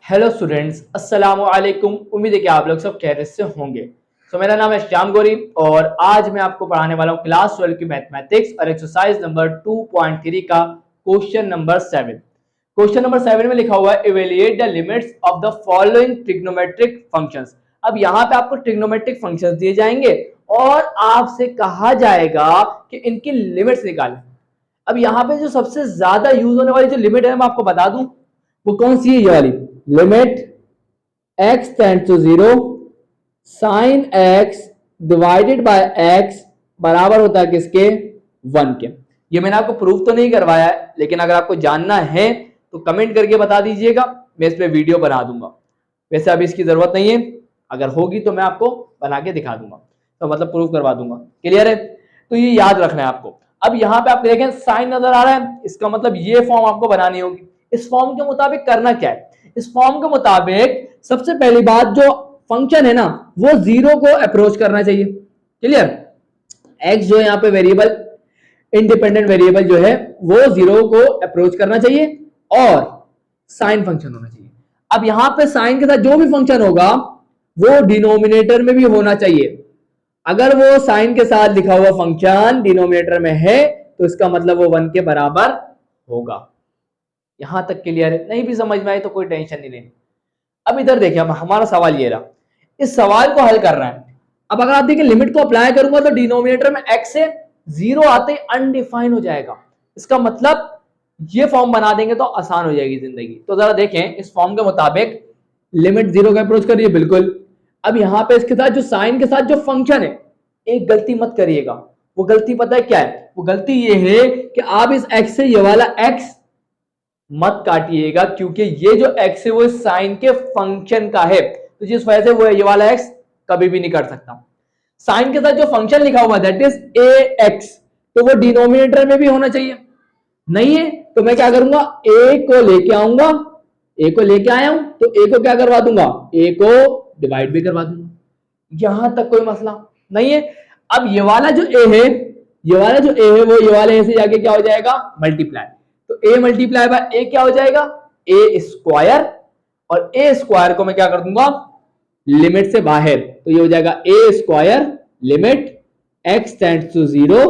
Hello students, अस्सलाम वालेकुम। उम्मीद है कि आप लोग सब खैरियत से होंगे। मेरा नाम है श्याम गौरी और आज मैं आपको पढ़ाने वाला हूँ क्लास 12 की मैथमेटिक्स और एक्सरसाइज नंबर 2.3 का क्वेश्चन नंबर 7। क्वेश्चन नंबर 7 में लिखा हुआ है evaluate the limits of the following trigonometric functions. अब यहाँ पे आपको ट्रिग्नोमेट्रिक फंक्शंस दिए जाएंगे और आपसे कहा जाएगा कि इनकी लिमिट्स निकालें। अब यहाँ पे जो सबसे ज्यादा यूज होने वाली जो लिमिट है मैं आपको बता दूं वो कौन सी है, ये वाली limit x tends to 0 sine x divided by x बराबर होता है किसके, 1 के। ये मैंने आपको प्रूफ तो नहीं करवाया है, लेकिन अगर आपको जानना है तो कमेंट करके बता दीजिएगा, मैं इस पे वीडियो बना दूंगा। वैसे अभी इसकी जरूरत नहीं है, अगर होगी तो मैं आपको बना के दिखा दूंगा, तो मतलब प्रूफ करवा दूंगा। क्लियर है? तो ये याद रखना है आपको। अब यहाँ पे आप देखें साइन नजर आ रहा है, इसका मतलब ये फॉर्म आपको बनानी होगी। इस फॉर्म के मुताबिक करना क्या है, इस फॉर्म के मुताबिक सबसे पहली बात जो फंक्शन है ना वो 0 को अप्रोच करना चाहिए। क्लियर? x जो यहाँ पे वेरिएबल इंडिपेंडेंट वेरिएबल जो है वो 0 को अप्रोच करना चाहिए और साइन फंक्शन होना चाहिए। अब यहाँ पे साइन के साथ जो भी फंक्शन होगा वो डिनोमिनेटर में भी होना चाहिए। अगर वो साइन के साथ लिखा हुआ फंक्शन डिनोमिनेटर में है तो इसका मतलब वो 1 के बराबर होगा। यहां तक क्लियर है? नहीं भी समझ में आए तो कोई टेंशन नहीं लेनी। अब इधर देखिए, अब हमारा सवाल ये रहा, इस सवाल को हल कर रहे हैं। अब अगर आप देखिए लिमिट को अप्लाई करूंगा तो डिनोमिनेटर में x से 0 आते ही अनडिफाइन हो जाएगा। इसका मतलब ये फॉर्म बना देंगे तो आसान हो जाएगी जिंदगी। तो जरा देखें इस फॉर्म के मुताबिक लिमिट 0 का अप्रोच करिए, बिल्कुल। अब यहाँ पे इसके साथ जो साइन के साथ जो फंक्शन है, एक गलती मत करिएगा। वो गलती पता है क्या है? वो गलती ये है कि आप इस x से ये वाला x मत काटिएगा, क्योंकि ये जो x है वो साइन के फंक्शन का है, तो जिस वजह से वो ये वाला x कभी भी नहीं कर सकता। साइन के साथ जो फंक्शन लिखा हुआ दैट इज ax, तो वो डिनोमिनेटर में भी होना चाहिए। नहीं है तो मैं क्या करूंगा, a को लेके आऊंगा, a को लेके आया हूं तो a को क्या करवा दूंगा, a को डिवाइड भी करवा दूंगा। यहां तक कोई मसला नहीं है। अब ये वाला जो a है, ये वाला जो a है वो ये वाले a से जाके क्या हो जाएगा, मल्टीप्लाई। तो a मल्टीप्लाई बाय a क्या हो जाएगा, a स्क्वायर, और a स्क्वायर को मैं क्या कर दूंगा, लिमिट से बाहर, तो ये हो जाएगा a square limit x tends to 0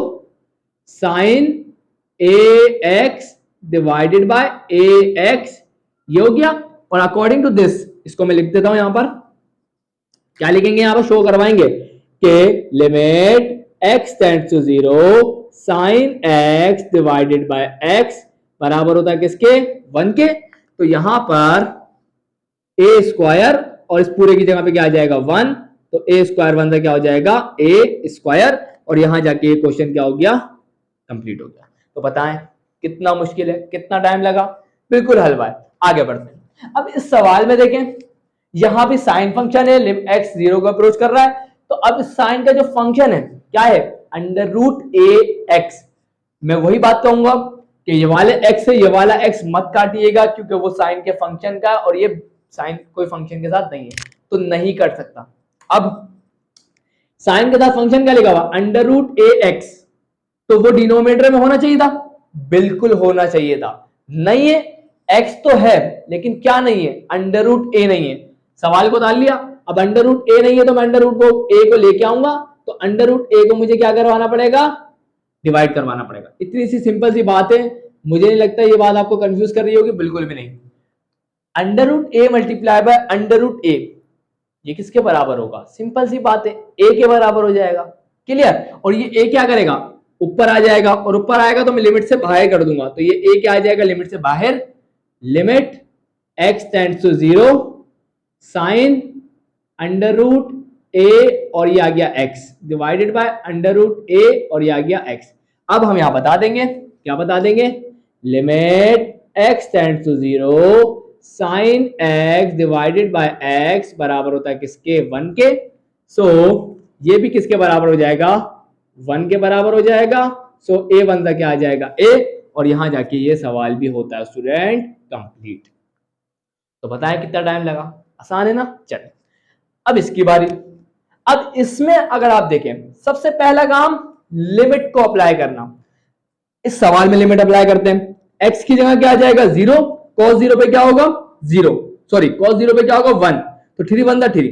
sine ax divided by ax, ये हो गया। और अकॉर्डिंग टू दिस इसको मैं लिख देता हूं, यहां पर क्या लिखेंगे, यहां पर शो करवाएंगे कि limit x tends to 0 sine x divided by x बराबर होता है किसके, 1 के। तो यहां पर a स्क्वायर और इस पूरे की जगह पे क्या आ जाएगा 1, तो a स्क्वायर 1 से क्या हो जाएगा a स्क्वायर, और यहां जाके ये क्वेश्चन क्या हो गया, कंप्लीट हो गया। तो बताएं कितना मुश्किल है, कितना टाइम लगा, बिल्कुल हलवा है। आगे बढ़ते हैं। अब इस सवाल में देखें यहां भी साइन फंक्शन है, x 0 को अप्रोच कर रहा है, तो अब इस साइन का जो फंक्शन है क्या है, अंडर रूट ax। मैं वही बात कहूंगा कि ये वाले x से ये वाला x मत काटिएगा, क्योंकि वो साइन के फंक्शन का और ये साइन कोई फंक्शन के साथ नहीं है, तो नहीं कर सकता। अब साइन के साथ फंक्शन क्या लिखा हुआ, अंडर रूट ax, तो वो डिनोमिनेटर में होना चाहिए था, बिल्कुल होना चाहिए था। नहीं है, x तो है लेकिन क्या नहीं है, अंडर रूट a नहीं है। सवाल को डाल लिया। अब अंडर रूट a नहीं है तो मैं अंडर रूट को a को लेके आऊंगा, तो अंडर रूट a को मुझे क्या करवाना पड़ेगा, डिवाइड करवाना पड़ेगा। इतनी सी सिंपल सी बात है। मुझे नहीं लगता ये बात आपको कंफ्यूज कर रही होगी, बिल्कुल भी नहीं। Under root a multiply by under root a, ये किसके बराबर होगा, सिंपल सी बात है, a के बराबर हो जाएगा। क्लियर? और ये a क्या करेगा, ऊपर आ जाएगा, और ऊपर आएगा तो मैं लिमिट से बाहर कर दूंगा, तो ये a क्या आ जाएगा, लिमिट से बाहर, limit x tends to 0 sine under root a, और ये आ गया x divided by under root a, और ये आ गया x। अब हम यहां बता देंगे, क्या बता देंगे, limit x tends to 0 sine x divided by x बराबर होता है किसके, 1 के। सो ये भी किसके बराबर हो जाएगा, 1 के बराबर हो जाएगा। सो a 1 का क्या आ जाएगा a, और यहां जाके ये सवाल भी होता है स्टूडेंट कंप्लीट। तो बताएं कितना टाइम लगा, आसान है ना। चलिए अब इसकी बारी। अब इसमें अगर आप देखें सबसे पहला काम लिमिट को अप्लाई करना। इस सवाल में लिमिट अप्लाई करते हैं, x की जगह क्या आ जाएगा 0, cos 0 पे क्या होगा 0, सॉरी cos 0 पे क्या होगा 1, तो 3 1 3,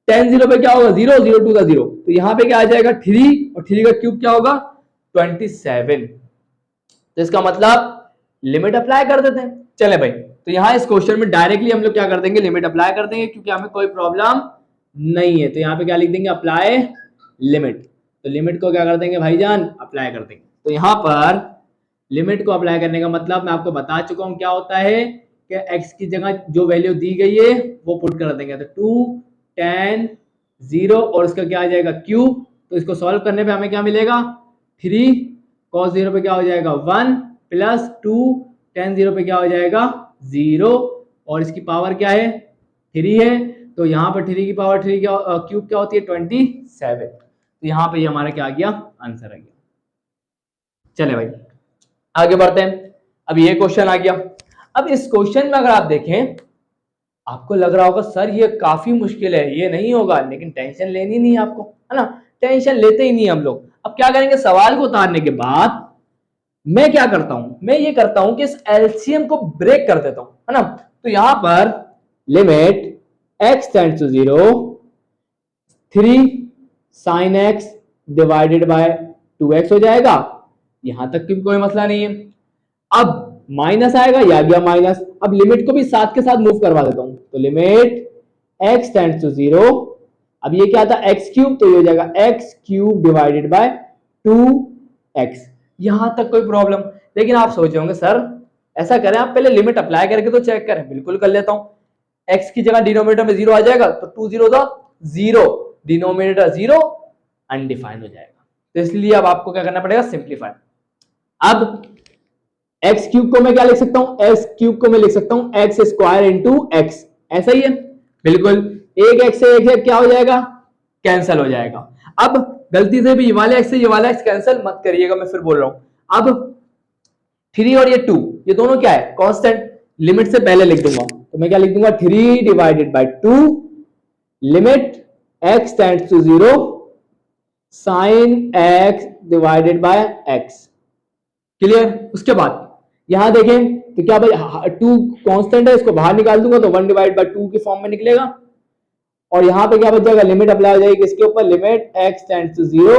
tan 0 पे क्या होगा 0, 0 2 का 0, तो यहाँ पे क्या आ जाएगा 3 और 3 का क्यूब क्या होगा 27। तो इसका मतलब लिमिट अप्लाई कर देते हैं। चले भाई, तो यहाँ इस क्वेश्चन में डायरेक्टली हम लोग क्या कर देंगे, लिमिट अप्लाई कर देंगे क्योंकि हमें कोई प्रॉब्लम नहीं है। तो यहाँ पे क्या लिख देंगे, अप्लाई लिमिट। तो लिमिट को क्या कर देंगे भाईजान, अप्लाई कर देंगे। तो यहाँ पर लिमिट को अप्लाई करने का मतलब मैं आपको बता चुका हूँ क्या होता है कि x की जगह जो वैल्यू दी गई है वो पुट कर देंगे। तो 2 tan 0 और इसका क्या आ जाएगा क्यूब। तो इसको सॉल्व करने पे हमें क्या मिलेगा 3 cos 0 पे क्या हो जाएगा 1 प्लस 2 tan 0 पे क्या हो जाएगा 0 और इसकी पावर क्या है 3 है। तो यहाँ पर 3 की पावर 3 क्या क्यूब क्या होती है 27। तो यहाँ पे हमारा क्या आ गया, आंसर आ गया। चले भाई आगे बढ़ते हैं। अब ये क्वेश्चन आ गया। अब इस क्वेश्चन में अगर आप देखें, आपको लग रहा होगा सर ये काफी मुश्किल है, ये नहीं होगा, लेकिन टेंशन लेनी नहीं है आपको, है ना, टेंशन लेते ही नहीं हम लोग। अब क्या करेंगे, सवाल को उतारने के बाद मैं क्या करता हूं, मैं ये करता हूं कि इस एलसीएम को ब्रेक कर देता हूं, है ना। तो यहां पर limit x tends to 0 3 sin x divided by 2x हो जाएगा। यहां तक की कोई मसला नहीं है। अब माइनस आएगा, या गया माइनस। अब लिमिट को भी साथ के साथ मूव करवा देता हूं। तो लिमिट x टेंड्स टू 0, अब ये क्या था x क्यूब, तो ये हो जाएगा x cube divided by 2x। यहां तक कोई प्रॉब्लम। लेकिन आप सोच होंगे सर ऐसा करें, आप पहले लिमिट अप्लाई करके तो चेक करें। बिल्कुल कर लेता हूं। x की जगह डिनोमिनेटर में 0 आ जाएगा, तो 2 0 था 0, डिनोमिनेटर 0 अनडिफाइंड हो जाएगा। तो इसलिए अब आपको क्या करना पड़ेगा, सिंप्लीफाई। अब एक्स क्यूब को मैं क्या लिख सकता हूं, एक्स क्यूब को मैं लिख सकता हूं एक्स स्क्वायर इंटू एक्स, ऐसा ही है बिल्कुल। एक एक्स से एक क्या हो जाएगा, कैंसिल हो जाएगा। अब गलती से भी ये वाला एक्स से ये वाला एक्स कैंसिल मत करिएगा, मैं फिर बोल रहा हूं। अब 3 और ये 2 ये दोनों क्या है, कांस्टेंट। लिमिट से पहले लिख दूंगा, तो मैं क्या लिख दूंगा 3 divided by 2 limit x tends to 0 sin x divided by x। Clear. उसके बाद यहां देखें तो क्या भाई 2 कांस्टेंट है, इसको बाहर निकाल दूंगा तो 1 डिवाइड बाय 2 की फॉर्म में निकलेगा। और यहां पे क्या बच जाएगा, लिमिट अप्लाई हो जाएगी किसके ऊपर, limit x tends to 0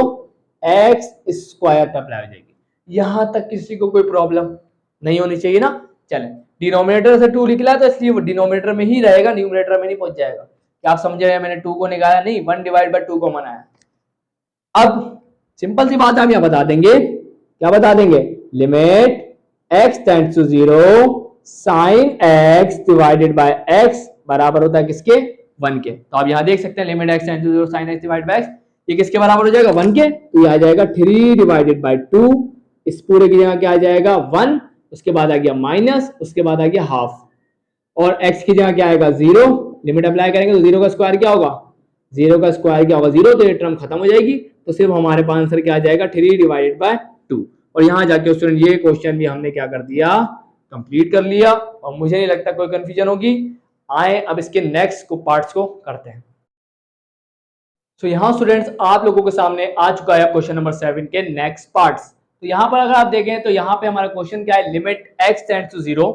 x square पे अप्लाई हो जाएगी। यहां तक किसी को कोई प्रॉब्लम नहीं होनी चाहिए ना। चलें, डिनोमिनेटर से 2 निकला तो इसलिए वो डिनोमिनेटर में ही रहेगा, न्यूमरेटर में नहीं पहुंच जाएगा। क्या आप समझ रहे हैं, मैंने 2 को निकाला नहीं, 1 डिवाइड बाय 2 को मनाया। अब सिंपल सी बात हम यहां बता देंगे, क्या बता देंगे, limit x tends to 0 sin x divided by x बराबर होता है किसके, 1 के। तो आप यहां देख सकते हैं limit x tends to 0 sin x divided by x, ये किसके बराबर हो जाएगा 1 के। तो ये आ जाएगा 3 डिवाइडेड बाय 2, इस पूरे की जगह क्या आ जाएगा 1, उसके बाद आ गया माइनस, उसके बाद आ गया हाफ, और x की जगह क्या आएगा 0। लिमिट अप्लाई करेंगे तो 0 का स्क्वायर क्या होगा, 0 का स्क्वायर क्या होगा 0, तो ये टर्म खत्म हो जाएगी। तो सिर्फ हमारे पास आंसर क्या आ जाएगा 3 डिवाइडेड बाय 2। और यहां जाके स्टूडेंट ये क्वेश्चन भी हमने क्या कर दिया, कंप्लीट कर लिया। और मुझे नहीं लगता कोई कंफ्यूजन होगी। आए अब इसके नेक्स्ट को पार्ट्स को करते हैं। तो यहाँ स्टूडेंट्स आप लोगों के सामने आ चुका है क्वेश्चन नंबर 7 के नेक्स्ट पार्ट्स। तो यहाँ पर अगर आप देखें तो यहाँ पे हमारा क्वेश्चन क्या है, limit x tends to 0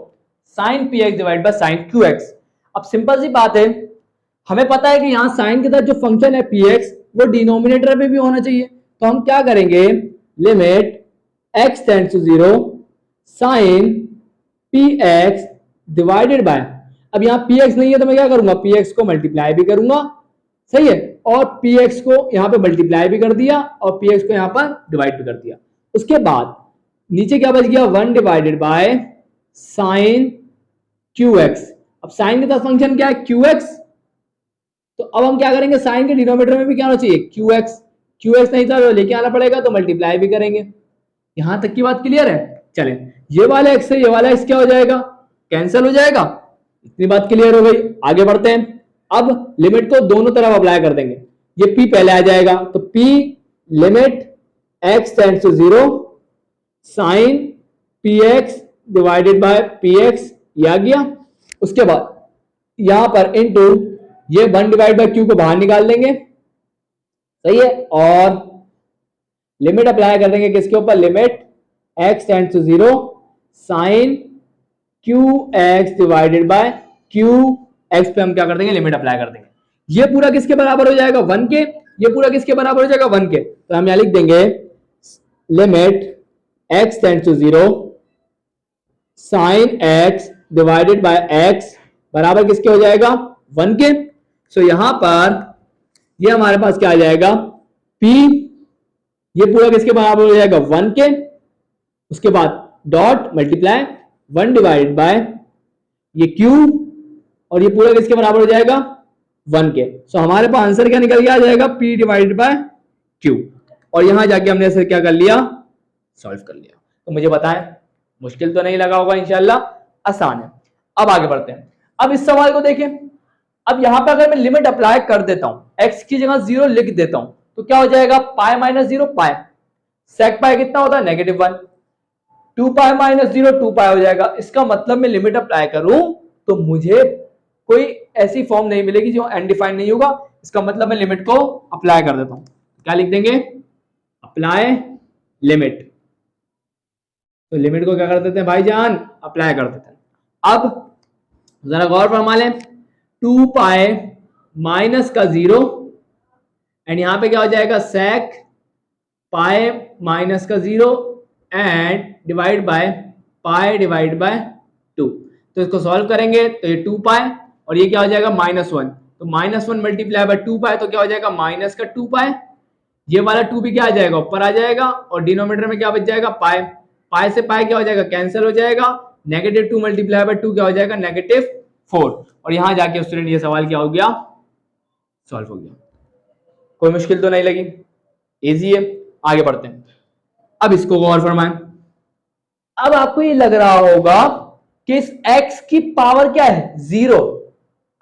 sin px divide by sin qx। अब सिंपल सी बात है, हमें पता है कि यहाँ साइन के साथ जो फंक्शन है px वो डिनोमिनेटर पे भी होना चाहिए। तो हम क्या करेंगे, limit x tends to 0 sin px divided by, अब यहाँ px नहीं है तो मैं क्या करूंगा, px को मल्टीप्लाई भी करूंगा, सही है, और px को यहाँ पे मल्टीप्लाई भी कर दिया और px को यहाँ पर डिवाइड भी कर दिया। उसके बाद नीचे क्या बच गया, 1 डिवाइडेड बाय sin qx। अब साइन के साथ फंक्शन क्या है qx, तो अब हम क्या करेंगे, साइन के डिनोमिनेटर में भी क्या होना चाहिए qx नहीं था तो लेके आना पड़ेगा, तो मल्टीप्लाई भी करेंगे। यहां तक की बात क्लियर है। चलें, ये वाला x से ये वाला x क्या हो जाएगा, कैंसिल हो जाएगा। इतनी बात क्लियर हो गई। आगे बढ़ते हैं। अब लिमिट को दोनों तरफ अप्लाई कर देंगे। ये p पहले आ जाएगा, तो p limit x tends to 0 sin px divided by px, ये आ गया। उसके बाद यहां पर इनटू ये 1 डिवाइड बाय q को बाहर निकाल देंगे, सही है, और लिमिट अप्लाई कर देंगे किसके ऊपर, limit x tends to 0 sin qx divided by q x पे हम क्या कर देंगे, लिमिट अप्लाई कर देंगे। ये पूरा किसके बराबर हो जाएगा, 1 के, ये पूरा किसके बराबर हो जाएगा, 1 के। तो हम यहां लिख देंगे limit x tends to 0 sine x divided by x बराबर किसके हो जाएगा, 1 के। सो यहां पर ये हमारे पास क्या आ जाएगा, p, ये पूरा किसके बराबर हो जाएगा, 1 के। उसके बाद डॉट मल्टीप्लाई 1 डिवाइडेड बाय ये q, और ये पूरा किसके बराबर हो जाएगा, 1 के। सो हमारे पास आंसर क्या निकल के आ जाएगा, p डिवाइडेड बाय q। और यहां जाके हमने इसे क्या कर लिया, सॉल्व कर लिया। तो मुझे बताएं, मुश्किल तो नहीं लगा होगा, इंशाल्लाह आसान है। अब आगे बढ़ते हैं। अब इस सवाल को देखें। अब यहां पर अगर मैं लिमिट अप्लाई कर देता हूं, x की जगह 0 लिख देता हूं, तो क्या हो जाएगा, पाई माइनस 0 पाई, सेक पाई कितना होता है, -1, 2 पाई माइनस 0 2 पाई हो जाएगा। इसका मतलब मैं लिमिट अप्लाई करूं तो मुझे कोई ऐसी फॉर्म नहीं मिलेगी जो अनडिफाइंड नहीं होगा। इसका मतलब मैं लिमिट को अप्लाई कर देता हूं, क्या लिख देंगे, अप्लाई लिमिट। तो लिमिट को क्या कर देते हैं भाईजान, अप्लाई कर देते हैं। अब जरा गौर फरमा लें, 2 पाई माइनस का 0 एंड यहां पे क्या हो जाएगा, सेक पाई माइनस का 0 and divide by pi divide by 2। तो इसको सॉल्व करेंगे तो ये 2 पाई और ये क्या हो जाएगा, -1। तो -1 मल्टीप्लाई बाय 2 पाई, तो क्या हो जाएगा, माइनस का 2 पाई। ये वाला 2 भी क्या आ जाएगा, ऊपर आ जाएगा, और डिनोमिनेटर में क्या बच जाएगा, पाई। पाई से पाई क्या हो जाएगा, कैंसिल हो जाएगा। -2 मल्टीप्लाई बाय 2 क्या हो जाएगा, -4। और यहां जाके स्टूडेंट ये सवाल क्या हो गया, सॉल्व हो गया। कोई मुश्किल तो नहीं लगी, इजी है। आगे बढ़ते हैं। अब इसको गौर फरमाएं। अब आपको ये लग रहा होगा कि इस x की पावर क्या है, 0।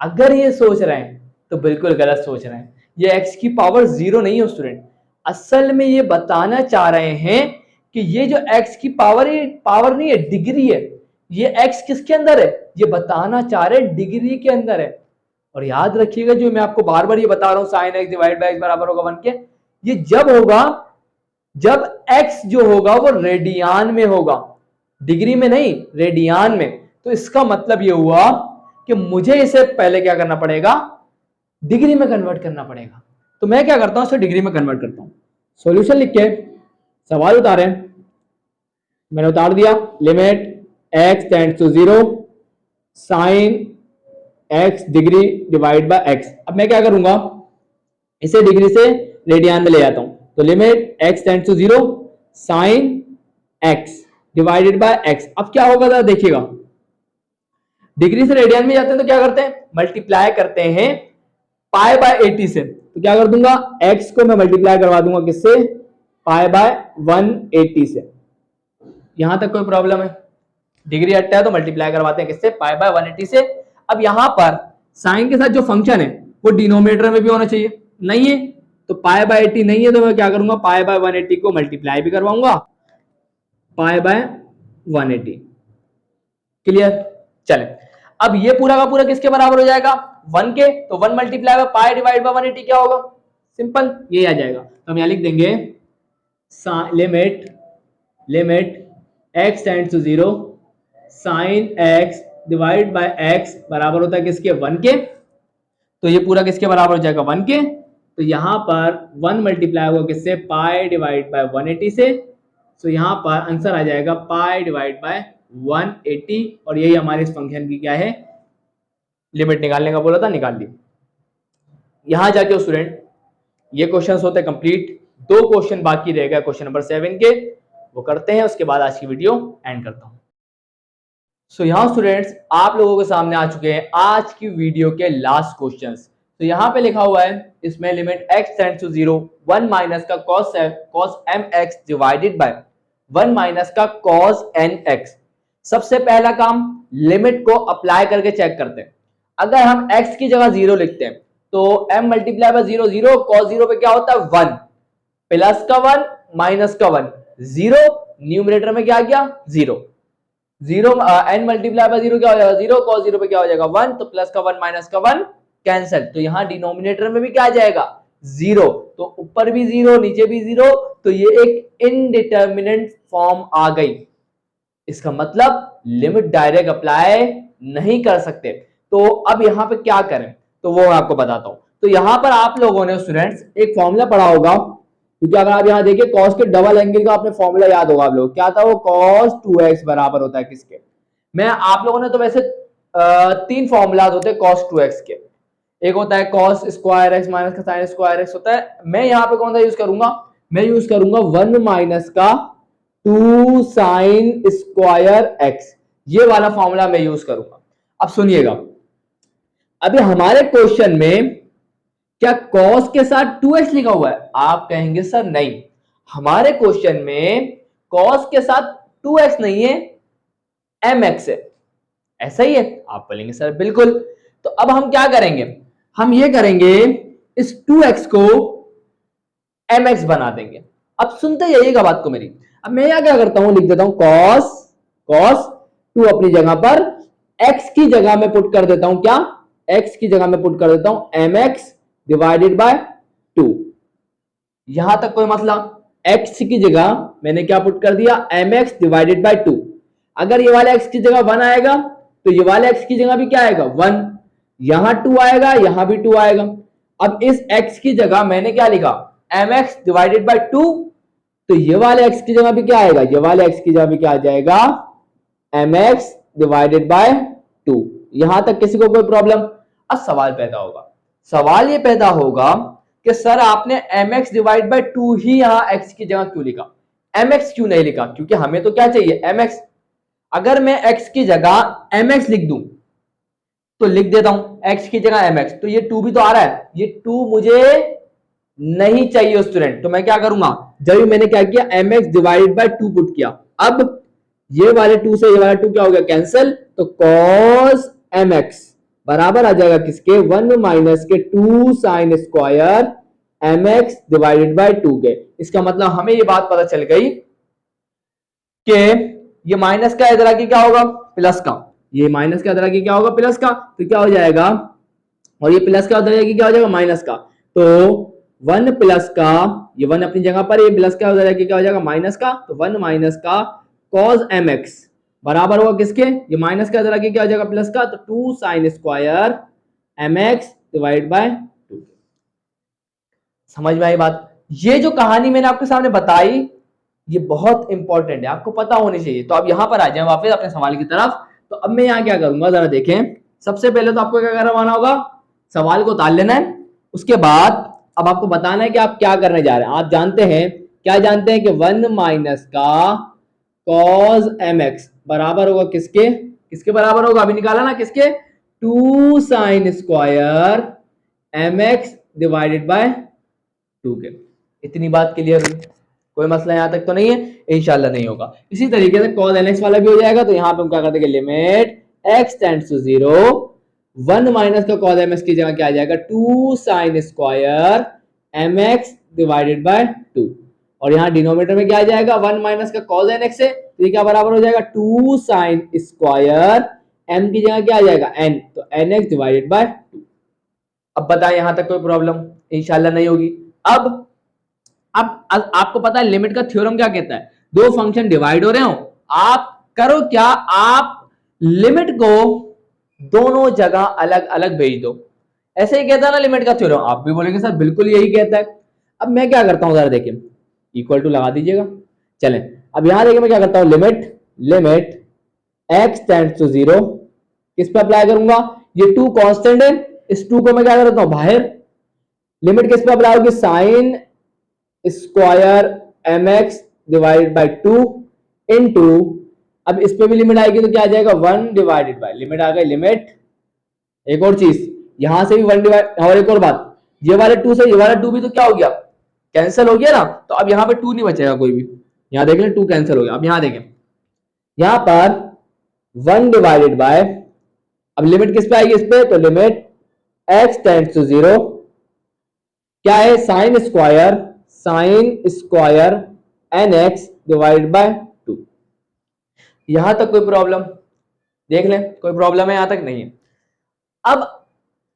अगर ये सोच रहे हैं तो बिल्कुल गलत सोच रहे हैं। ये x की पावर 0 नहीं है स्टूडेंट। असल में ये बताना चाह रहे हैं कि ये जो x की पावर है, पावर नहीं है, डिग्री है। ये x किसके अंदर है, ये बताना चाह रहे हैं डिग्री के अंदर है। और याद रखिएगा, जो मैं आपको बार बार ये बता रहा हूं, sine x divide by x बराबर होगा 1 के, ये जब होगा जब x जो होगा वो रेडियन में होगा, डिग्री में नहीं, रेडियन में। तो इसका मतलब ये हुआ कि मुझे इसे पहले क्या करना पड़ेगा, डिग्री में कन्वर्ट करना पड़ेगा। तो मैं क्या करता हूं, इसे डिग्री में कन्वर्ट करता हूं। सॉल्यूशन लिख के सवाल उतारे, मैंने उतार दिया, limit x tends to 0 sine x degree divide by x। अब मैं क्या करूंगा, इसे डिग्री से रेडियन में ले जाता हूं। तो limit x tends to 0 sine x divided by x। अब क्या होगा जरा देखिएगा, डिग्री से रेडियन में जाते हैं तो क्या करते हैं, मल्टीप्लाई करते हैं पाई बाय 80 से। तो क्या कर दूंगा, x को मैं मल्टीप्लाई करवा दूंगा किससे, पाई बाय 180 से। यहां तक कोई प्रॉब्लम है, डिग्री हटता है तो मल्टीप्लाई करवाते हैं किससे, पाई बाय 180 से। अब यहां पर साइन के साथ जो फंक्शन है वो डिनोमिनेटर में भी होना चाहिए, नहीं है तो पाई बाय 80 नहीं है तो मैं क्या करूंगा, पाई बाय 180 को मल्टीप्लाई भी करवाऊंगा पाई बाय 180। क्लियर, चले। अब ये पूरा का पूरा किसके बराबर हो जाएगा, 1 के। तो 1 multiply by pi divide by 180 क्या होगा, सिंपल ये आ जाएगा। तो हम यहां लिख देंगे limit x tends to 0 sine x divide by x बराबर होता है किसके, 1 के। तो ये पूरा किसके बराबर हो जाएगा, 1 के। तो यहां पर 1 मल्टीप्लाई होगा किससे, पाई डिवाइड बाय 180 से। तो यहां पर आंसर आ जाएगा पाई डिवाइड बाय 180। और यही हमारे इस फंक्शन की क्या है, लिमिट निकालने का बोला था, निकाल ली। यहां जाके स्टूडेंट ये क्वेश्चंस होते हैं कंप्लीट। 2 क्वेश्चन बाकी रह गए क्वेश्चन नंबर 7 के, वो करते हैं, उसके बाद आज की वीडियो एंड करता हूं। सो यहाँ स्टूडेंट्स आप लोगों के सामने आ चुके हैं आज की वीडियो के लास्ट क्वेश्चंस। तो यहाँ पे लिखा हुआ है, इसमें limit x tends to 0 1 minus का cos mx divided by 1 minus का cos nx। सबसे पहला काम, लिमिट को अप्लाई करके चेक करते हैं। अगर हम x की जगह 0 लिखते हैं तो m मल्टीप्लाई बाय 0 0, cos 0 पे क्या होता है 1, प्लस का 1 माइनस का 1, 0 न्यूमरेटर में क्या आ गया 0, 0 n मल्टीप्लाई बाय 0 क्या हो जाएगा 0, cos 0 पे क्या हो जाएगा 1, तो प्लस का 1 माइनस का 1 कैंसिल। तो यहां डिनोमिनेटर में भी क्या आ जाएगा 0, तो ऊपर भी 0 नीचे भी 0, तो ये एक इनडिटर्मिनेट फॉर्म आ गई। इसका मतलब लिमिट डायरेक्ट अप्लाई नहीं कर सकते, तो अब यहाँ पे क्या करें, तो वो मैं आपको बताता हूँ। तो यहाँ पर आप लोगों ने स्टूडेंट्स एक फॉर्मूला पढ़ा होगा, क्योंकि अगर आप यहाँ देखिए कॉस के डबल एंगल का आपने फॉर्मूला याद होगा आप लोग, क्या था वो, कॉस 2x बराबर होता है किसके, मैं आप लोगों ने तो वैसे तीन फॉर्मूलाज होते हैं कॉस 2x के, एक होता है कॉस स्क्वायर एक्स माइनस का साइन स्क्वायर एक्स होता है। मैं यहाँ पे कौन सा यूज करूंगा, मैं यूज करूंगा 1 माइनस का 2 साइन स्क्वायर एक्स, ये वाला फॉर्मूला मैं यूज करूंगा। अब सुनिएगा, अभी हमारे क्वेश्चन में क्या कॉस के साथ 2x लिखा हुआ है, आप कहेंगे सर नहीं, हमारे क्वेश्चन में कॉस के साथ 2x नहीं है, mx है, ऐसा ही है, आप बोलेंगे सर बिल्कुल। तो अब हम क्या करेंगे, हम ये करेंगे इस 2x को mx बना देंगे। अब सुनते जाइएगा बात को मेरी, अब मैं यहां क्या करता हूं, लिख देता हूं cos 2 अपनी जगह पर, x की जगह में पुट कर देता हूं, क्या, x की जगह में पुट कर देता हूं mx डिवाइडेड बाय 2। यहां तक कोई मसला, x की जगह मैंने क्या पुट कर दिया, mx डिवाइडेड बाय 2। अगर ये वाले x की जगह 1 आएगा तो ये वाले x की जगह भी क्या आएगा 1, यहां 2 आएगा, यहां भी 2 आएगा। अब इस x की जगह मैंने क्या लिखा, mx डिवाइडेड बाय 2, तो ये वाले x की जगह भी क्या आएगा, ये वाले x की जगह भी क्या आ जाएगा, mx डिवाइडेड बाय 2। यहां तक किसी को कोई प्रॉब्लम। अब सवाल पैदा होगा, सवाल ये पैदा होगा कि सर आपने mx डिवाइड बाय 2 ही यहां x की जगह क्यों लिखा, mx क्यों नहीं लिखा, क्योंकि हमें तो क्या चाहिए mx। अगर मैं x की जगह mx लिख दूं तो लिख देता हूं x की जगह mx, तो ये 2 भी तो आ रहा है, ये 2 मुझे नहीं चाहिए स्टूडेंट, तो मैं क्या करूंगा, जब मैंने क्या किया mx डिवाइडेड बाय 2 पुट किया, अब ये वाले 2 से ये वाला 2 क्या हो गया, कैंसिल, तो cos mx बराबर आ जाएगा किसके, 1 माइनस के 2 sine square mx divided by 2 के। इसका मतलब हमें ये बात पता चल गई कि ये माइनस का इधर आके क्या होगा, प्लस का, ये माइनस का इधर आके क्या होगा, प्लस का, तो क्या हो जाएगा, और ये प्लस का उधर आके क्या हो जाएगा, माइनस का, तो 1 प्लस का, ये 1 अपनी जगह पर, ये प्लस का उधर आके क्या हो जाएगा, माइनस का, तो 1 माइनस का cos mx बराबर होगा किसके, ये माइनस का इधर आके क्या हो जाएगा, प्लस का, तो 2 sine square mx divide by 2। समझ में आई बात। ये जो कहानी मैंने आपके सामने बताई ये बहुत इंपॉर्टेंट है, आपको पता होनी चाहिए। तो अब यहां पर आ जाए वापस अपने सवाल की तरफ। तो अब मैं यहां क्या करूंगा, जरा देखें, सबसे पहले तो आपको क्या करवाना होगा, सवाल को उतार लेना है, उसके बाद अब आपको बताना है कि आप क्या करने जा रहे हैं। आप जानते हैं, क्या जानते हैं कि 1 माइनस का cos mx बराबर होगा किसके, किसके बराबर होगा, अभी निकाला ना, किसके, 2 sine square mx divided by 2 के। इतनी बात क्लियर हुई, कोई मसला यहां तक तो नहीं है, इंशाल्लाह नहीं होगा। इसी तरीके से cos nx वाला भी हो जाएगा, तो यहां पे हम क्या कर देंगे, limit x tends to 0, 1 minus का cos mx की जगह क्या आ जाएगा, 2 sine square mx divided by 2, और यहाँ डिनोमिनेटर में क्या आ जाएगा, 1 माइनस का cos nx है, तो ये क्या बराबर हो जाएगा, 2 साइन स्क्वायर m की जगह क्या आ जाएगा, n, तो nx डिवाइडेड बाय 2। अब बताएं यहां तक कोई प्रॉब्लम, इंशाल्लाह नहीं होगी। अब आपको पता है लिमिट का थ्योरम क्या कहता है, दो फंक्शन डिवाइड हो रहे हो, आप करो क्या, आप लिमिट को दोनों जगह अलग अलग भेज दो, ऐसे ही कहता है ना लिमिट का थ्योरम। आप भी बोलेंगे सर बिल्कुल यही कहता है। अब मैं क्या करता हूं, जरा देखिए, इक्वल टू लगा दीजिएगा, चलें। अब यहां देखिए मैं क्या करता हूं, लिमिट x टेंड्स टू 0, किस पे अप्लाई करूंगा, ये 2 कांस्टेंट है, इस 2 को मैं क्या करता हूं बाहर, लिमिट किस पे अप्लाई होगी, sign square mx divided by 2 into, अब इस पे भी लिमिट आएगी तो क्या आ जाएगा, 1 डिवाइडेड बाय, लिमिट आ गई, लिमिट, एक और चीज यहां से भी 1 डिवाइड, और एक और बात, ये वाले 2 से ये वाला 2 भी तो क्या हो गया, कैंसिल हो गया ना, तो अब यहां पे 2 नहीं बचेगा कोई भी, यहां देख लें 2 कैंसिल हो गया। अब यहां देखें, यहां पर 1 डिवाइडेड बाय, अब लिमिट किस पे आएगी, इस पे, तो लिमिट x टेंड्स टू 0, क्या है, sine square nx divided by 2। यहां तक कोई प्रॉब्लम, देख लें कोई प्रॉब्लम है, यहां तक नहीं है। अब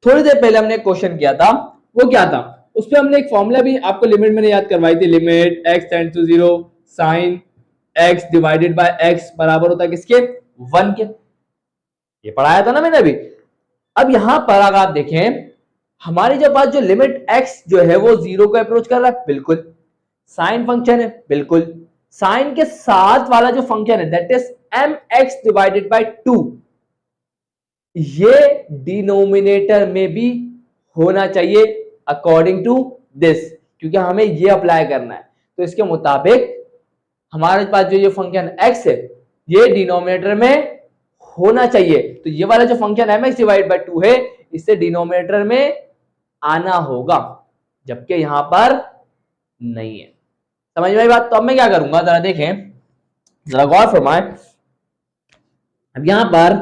थोड़ी देर पहले हमने एक क्वेश्चन किया था, वो क्या था, उस पर हमने एक फॉर्मूला भी आपको लिमिट मैंने याद करवाई थी, limit x tends to 0 sine x divided by x बराबर होता है किसके, 1 के, ये पढ़ाया था ना मैंने अभी। अब यहां पर अगर आप देखें हमारे जो पास जो लिमिट x जो है वो 0 को अप्रोच कर रहा है, बिल्कुल साइन फंक्शन है, बिल्कुल साइन के साथ वाला जो फंक्शन है that is mx divided by 2, ये डिनोमिनेटर में भी होना चाहिए अकॉर्डिंग टू दिस, क्योंकि हमें ये अप्लाई करना है। तो इसके मुताबिक हमारे पास जो ये फंक्शन x है ये डिनोमिनेटर में होना चाहिए, तो ये वाला जो फंक्शन mx डिवाइड बाय 2 है इससे डिनोमिनेटर में आना होगा, जबकि यहां पर नहीं है। समझ में आई बात? तो अब मैं क्या करूंगा जरा देखें, जरा गौर फरमाएं। अब यहां पर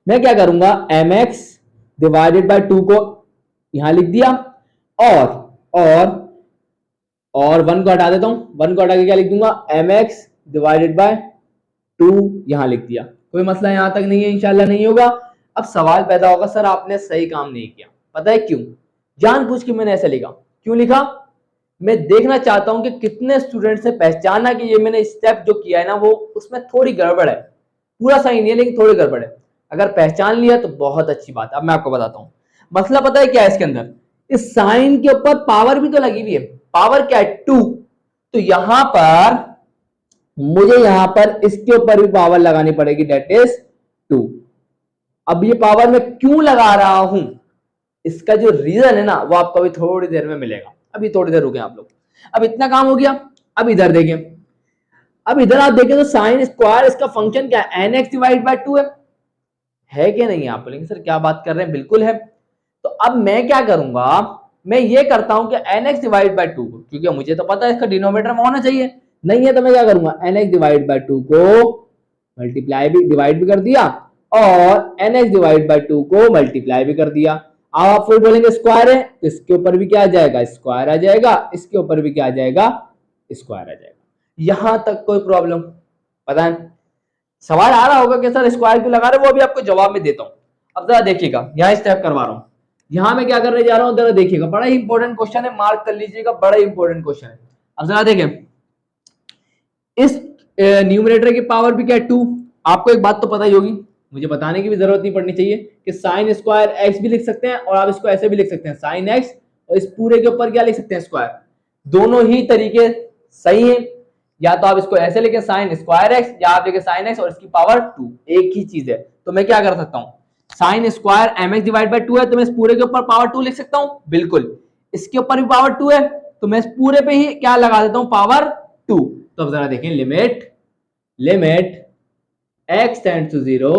मैं क्या करूंगा, mx डिवाइडेड बाय 2 को यहां लिख दिया और 1 को हटा देता हूं, 1 को हटा के क्या लिख दूंगा, mx डिवाइडेड बाय 2 यहां लिख दिया। कोई मसला यहां तक नहीं है, इंशाल्लाह नहीं होगा। अब सवाल पैदा होगा सर आपने सही काम नहीं किया, पता है क्यों? जानबूझ के मैंने ऐसा लिखा, क्यों लिखा? मैं देखना चाहता हूं कि कितने स्टूडेंट से पहचाना कि ये मैंने स्टेप जो किया है ना वो उसमें थोड़ी गड़बड़ है, पूरा सही नहीं है लेकिन थोड़ी गड़बड़ है। अगर पहचान लिया तो बहुत अच्छी बात है। अब मैं आपको बताता हूं मसला, पता है क्या है इसके अंदर, इस साइन के ऊपर पावर भी तो लगी हुई है, पावर क्या है 2, तो यहां पर मुझे यहां पर इसके ऊपर भी पावर लगानी पड़ेगी दैट इज 2। अब ये पावर मैं क्यों लगा रहा हूं, इसका जो रीजन है ना वो आपको अभी थोड़ी देर में मिलेगा, अभी थोड़ी देर रुके आप लोग। अब इतना काम हो गया, अब इधर देखें, अब इधर आप देखें तो साइन स्क्वायर इसका फंक्शन क्या है, nx डिवाइड बाय 2 है कि नहीं? आप बोलेंगे सर क्या बात कर रहे हैं, बिल्कुल है। तो अब मैं क्या करूंगा, मैं ये करता हूं कि nx डिवाइड बाय 2 को, क्योंकि मुझे तो पता है इसका डिनोमिनेटर में होना चाहिए, नहीं है तो मैं क्या करूंगा, nx डिवाइड बाय 2 को मल्टीप्लाई भी डिवाइड भी कर दिया और nx डिवाइड बाय 2 को मल्टीप्लाई भी कर दिया। अब आप फिर बोलेंगे स्क्वायर है तो इसके ऊपर भी क्या आ जाएगा, स्क्वायर आ जाएगा, इसके ऊपर भी क्या आ जाएगा, स्क्वायर आ जाएगा। यहां तक कोई प्रॉब्लम? पता है सवाल आ रहा होगा कि सर स्क्वायर क्यों लगा रहे, वो अभी आपको जवाब में देता हूं। अब जरा देखिएगा, यहां स्टेप करवा रहा हूं, यहां मैं क्या करने जा रहा हूं, जरा देखिएगा, बड़ा ही इंपॉर्टेंट क्वेश्चन है, मार्क कर लीजिएगा, बड़ा ही इंपॉर्टेंट क्वेश्चन है। अब जरा देखें, इस न्यूमरेटर की पावर भी क्या है 2, आपको एक बात तो पता ही होगी, मुझे बताने की भी जरूरत नहीं पड़नी चाहिए कि साइन स्क्वायर एक्स भी लिख सकते हैं और आप इसको ऐसे भी लिख सकते हैं साइन एक्स, और इस पूरे के ऊपर क्या लिख सकते हैं, स्क्वायर। दोनों ही तरीके सही है, या तो आप इसको ऐसे लिखें साइन स्क्वायर एक्स, या आप लिखें साइन एक्स और इसकी पावर 2, एक ही चीज है। तो मैं क्या कर सकता हूं, sine square M X divide by 2 है तो मैं इस पूरे के ऊपर पावर 2 लिख सकता हूं, बिल्कुल। इसके ऊपर भी पावर 2 है तो मैं इस पूरे पे ही क्या लगा देता हूं, पावर 2। तो अब जरा देखें, limit limit x tends to 0,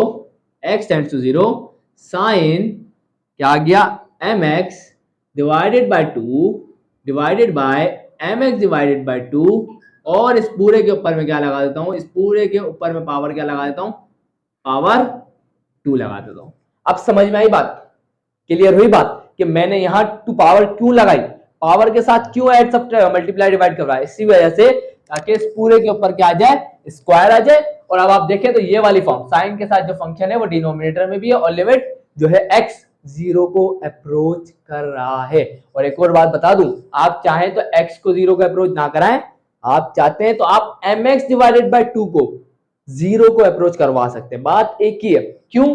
x tends to 0, sine क्या आ गया, mx divided by 2 divided by mx divided by 2, और इस पूरे के ऊपर में क्या लगा देता हूं, इस पूरे के ऊपर में पावर क्या लगा देता हूं, पावर 2 लगा देता हूं। अब समझ में आई बात, क्लियर हुई बात कि मैंने यहां 2 पावर क्यों लगाई, पावर के साथ क्यों ऐड सब मल्टीप्लाई डिवाइड कर रहा है, इसी वजह से ताकि इस पूरे के ऊपर क्या आ जाए, स्क्वायर आ जाए। और अब आप देखें तो ये वाली फॉर्म साइन के साथ जो फंक्शन है वो डिनोमिनेटर में भी है और लिमिट जो है x 0 को अप्रोच कर रहा है। और एक और बात बता दूं, आप चाहें तो x को 0 को अप्रोच ना कराएं, आप चाहते हैं तो आप mx डिवाइडेड बाय 2 को 0 को अप्रोच करवा सकते हैं, बात एक ही है। क्यों?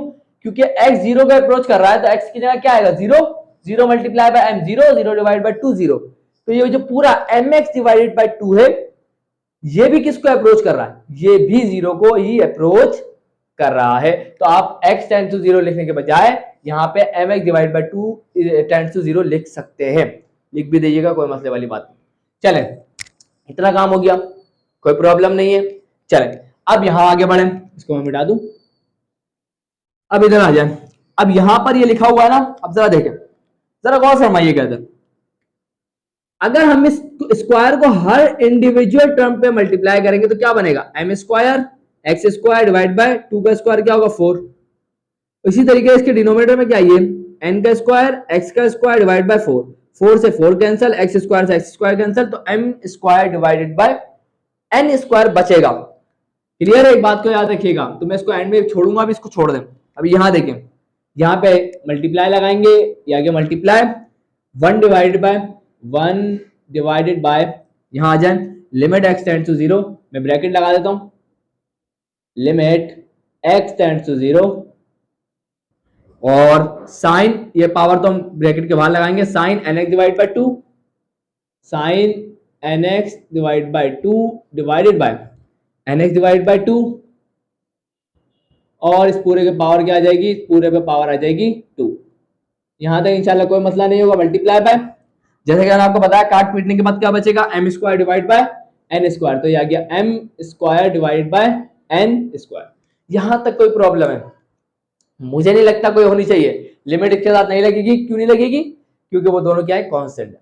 क्योंकि x 0 को अप्रोच कर रहा है तो x की जगह क्या आएगा, 0, 0 multiply by m 0, 0 divide by 2 0। तो ये जो पूरा mx डिवाइडेड बाय 2 है ये भी किसको अप्रोच कर रहा है, ये भी 0 को ही अप्रोच कर रहा है। तो आप x टेंड्स टू 0 लिखने के बजाय यहाँ पे mx divide by 2 tends to 0 लिख सकते हैं, लिख भी दीजिएगा, कोई मसले वाली बात नहीं। चलें, इतना काम हो गया, कोई प्रॉब्लम नहीं है। चलें अब यहां आगे बढ़े, इसको मैं मिटा दूं, अब इधर आ जाए। अब यहां पर ये लिखा हुआ है ना, अब जरा देखें, जरा गौर फरमाइएगा इधर, अगर हम इस स्क्वायर को हर इंडिविजुअल टर्म पे मल्टीप्लाई करेंगे तो क्या बनेगा, M square X square divide by 2 का स्क्वायर क्या होगा 4। इसी तरीके इसके डिनोमिनेटर में क्या है, एन का स्क्वायर एक्स का स्क्वायर डिवाइड बाय 4, 4 से 4 कैंसिल, एक्स स्क्वायर से एक्स स्क्वायर कैंसिल, तो M square divided by N square बचेगा। क्लियर है? एक बात को याद रखिएगा, तो मैं इसको एंड में छोड़ूंगा, अभी इसको छोड़ दें। अभी यहां देखें, यहां पे मल्टीप्लाई लगाएंगे, ये आगे multiply 1 divided by 1 divided by, यहां आ जाए लिमिट x टेंड्स टू 0, मैं ब्रैकेट लगा देता हूं, लिमिट x टेंड्स टू 0, और साइन, ये पावर तो हम ब्रैकेट के बाहर लगाएंगे, sine nx divide by 2, sine nx divide by 2 divided by nx divide by 2, और इस पूरे के पावर क्या आ जाएगी, इस पूरे पे पावर आ जाएगी 2। यहां तक इंशाल्लाह कोई मसला नहीं होगा। मल्टीप्लाई बाय, जैसे कि मैंने आपको बताया काट पीटने के बाद क्या बचेगा, M square divide by N square, तो ये आ गया M square divide by N square. यहां तक कोई प्रॉब्लम है? मुझे नहीं लगता कोई होनी चाहिए। लिमिट इसके साथ नहीं लगेगी, क्यों नहीं लगेगी, क्योंकि वो दोनों क्या है, कांस्टेंट है।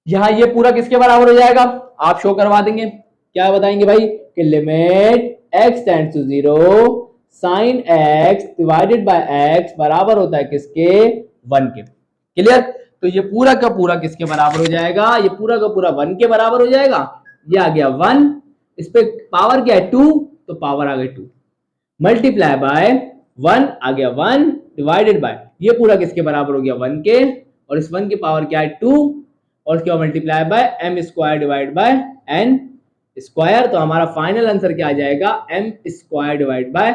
यहां ये पूरा किसके बराबर हो जाएगा, आप शो करवा देंगे, क्या बताएंगे भाई कि limit x tends to 0 sine x divided by x बराबर होता है किसके, 1 के। क्लियर? तो ये पूरा का पूरा किसके बराबर हो जाएगा, ये पूरा का पूरा 1 के बराबर हो जाएगा। ये आ गया 1, इस पे पावर क्या है 2, तो पावर आ गई 2, मल्टीप्लाई बाय 1 आ गया 1 डिवाइडेड बाय, ये पूरा किसके बराबर हो गया 1 के, और इस 1 की पावर क्या है 2, और उसके बाद multiply by M square divide by N square. तो हमारा फाइनल आंसर क्या आ जाएगा, M square divide by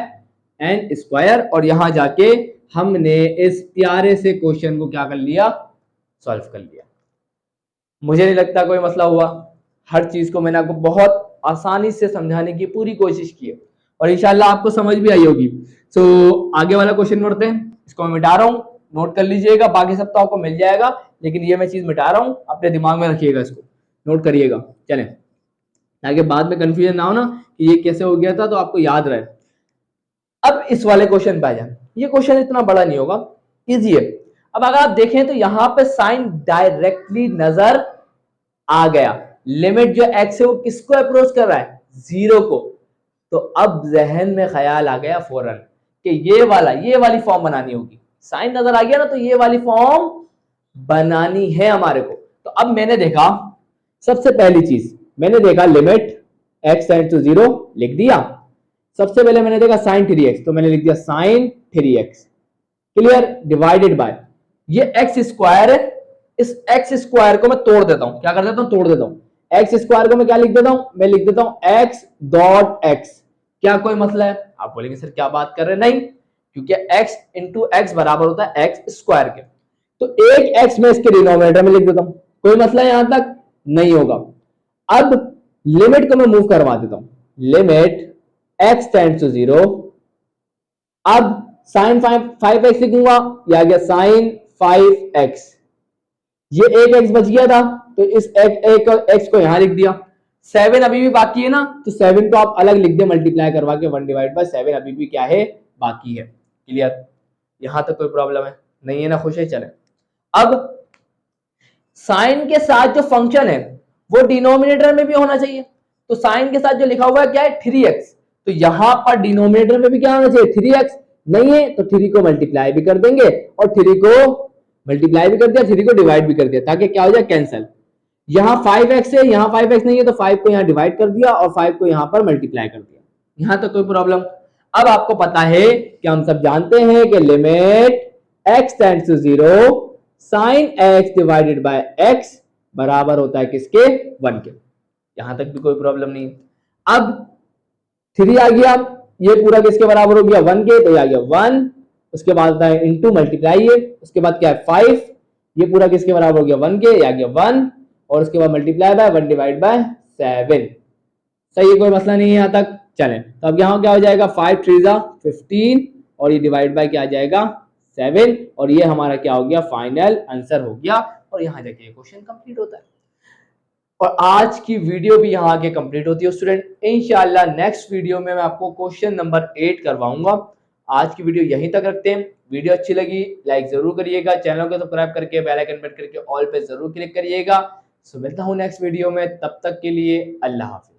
N square. और यहां जाके हमने इस प्यारे से क्वेश्चन को क्या कर लिया, सॉल्व कर लिया। मुझे नहीं लगता कोई मसला हुआ। हर चीज को मैंने आपको बहुत आसानी से समझाने की पूरी कोशिश की है और इंशाल्लाह आपको समझ भी आई होगी। सो आगे वाला क्वेश्चन बढ़ते हैं, इसको मैं मिटा रहा हूं, नोट कर लीजिएगा, बाकी सब तो आपको मिल जाएगा, लेकिन ये मैं चीज मिटा रहा हूं, अपने दिमाग में रखिएगा, इसको नोट करिएगा, चलें, ताकि बाद में कंफ्यूजन ना हो ना कि ये कैसे हो गया था, तो आपको याद रहे। अब इस वाले क्वेश्चन पे आ जाए, ये क्वेश्चन इतना बड़ा नहीं होगा, इजी है। अब अगर आप देखें तो यहां पे साइन डायरेक्टली नजर आ गया, लिमिट जो एक्स है वो किसको अप्रोच कर रहा है, 0 को। तो अब जहन में ख्याल आ गया फौरन कि ये वाली फॉर्म बनानी होगी। साइन नजर आ गया ना, तो ये वाली फॉर्म बनानी है हमारे को। तो अब मैंने देखा, सबसे पहली चीज मैंने देखा लिमिट x टेंड्स टू 0 लिख दिया। सबसे पहले मैंने देखा साइन 3x, तो मैंने लिख दिया sine 3x, clear, divided by ये x स्क्वायर है, इस x स्क्वायर को मैं तोड़ देता हूं, क्या कर देता हूं, तोड़ देता हूं। x स्क्वायर को मैं क्या लिख देता हूं, मैं लिख देता हूं x डॉट x। क्या कोई मसला है? आप बोलेंगे सर क्या बात कर रहे हैं, नहीं, क्योंकि x इंटू एक्स बराबर होता है x स्क्वायर के, तो एक x मैं इसके डिनोमिनेटर में लिख देता हूं, कोई मसला यहां तक नहीं होगा। अब लिमिट को मैं मूव करवा देता हूं, लिमिट x टेंड्स टू 0, अब साइन 5x लिखूंगा, यह आ गया साइन 5x, ये एक x बच गया था, तो इस एक x को यहां लिख दिया। 7 अभी भी बाकी है ना, तो 7 को आप अलग लिख दे मल्टीप्लाई करवा के, 1 डिवाइड बाय 7 अभी भी क्या है, बाकी है। क्लियर? यहां तक कोई प्रॉब्लम है नहीं है ना, खुश है, चले। अब साइन के साथ जो फंक्शन है वो डिनोमिनेटर में भी होना चाहिए, तो साइन के साथ जो लिखा हुआ है क्या है, 3x, तो यहां पर डिनोमिनेटर में भी क्या होना चाहिए, 3x, नहीं है तो 3 को मल्टीप्लाई भी कर देंगे, और 3 को मल्टीप्लाई भी कर दिया, 3 को डिवाइड भी कर दिया, ताकि क्या हो जाए, कैंसिल। यहां 5x है, यहां 5x नहीं है, तो 5 को यहां डिवाइड कर दिया और 5 को यहां पर मल्टीप्लाई कर दिया। यहां तक कोई प्रॉब्लम? अब आपको पता है कि हम सब जानते हैं कि limit x tends to 0 sine x divided by x बराबर होता है किसके, 1 के। यहां तक भी कोई प्रॉब्लम नहीं है। अब 3 आ गया, ये पूरा किसके बराबर हो गया, 1 के, तो ये आ गया 1, उसके बाद होता है इंटू मल्टीप्लाई है, उसके बाद क्या है 5, ये पूरा किसके बराबर हो गया 1 के, ये आ गया 1, और उसके बाद मल्टीप्लाई बाय 1 डिवाइड बाय 7। सही है, कोई मसला नहीं है यहां तक, चलें। तो अब यहां क्या हो जाएगा, 5 3 15, और ये डिवाइड बाय क्या आ जाएगा, 7, और ये हमारा क्या हो गया, फाइनल आंसर हो गया, और यहां जाके ये क्वेश्चन कंप्लीट होता है। और आज की वीडियो भी यहाँ आके कंप्लीट होती है स्टूडेंट। इंशाल्लाह नेक्स्ट वीडियो में मैं आपको क्वेश्चन नंबर 8 करवाऊंगा। आज की वीडियो यहीं तक रखते हैं। वीडियो अच्छी लगी लाइक जरूर करिएगा, चैनल को सब्सक्राइब करके बेल आइकन प्रेस करके ऑल पे जरूर क्लिक करिएगा। सो मिलता हूँ नेक्स्ट वीडियो में, तब तक के लिए अल्लाह हाफिज।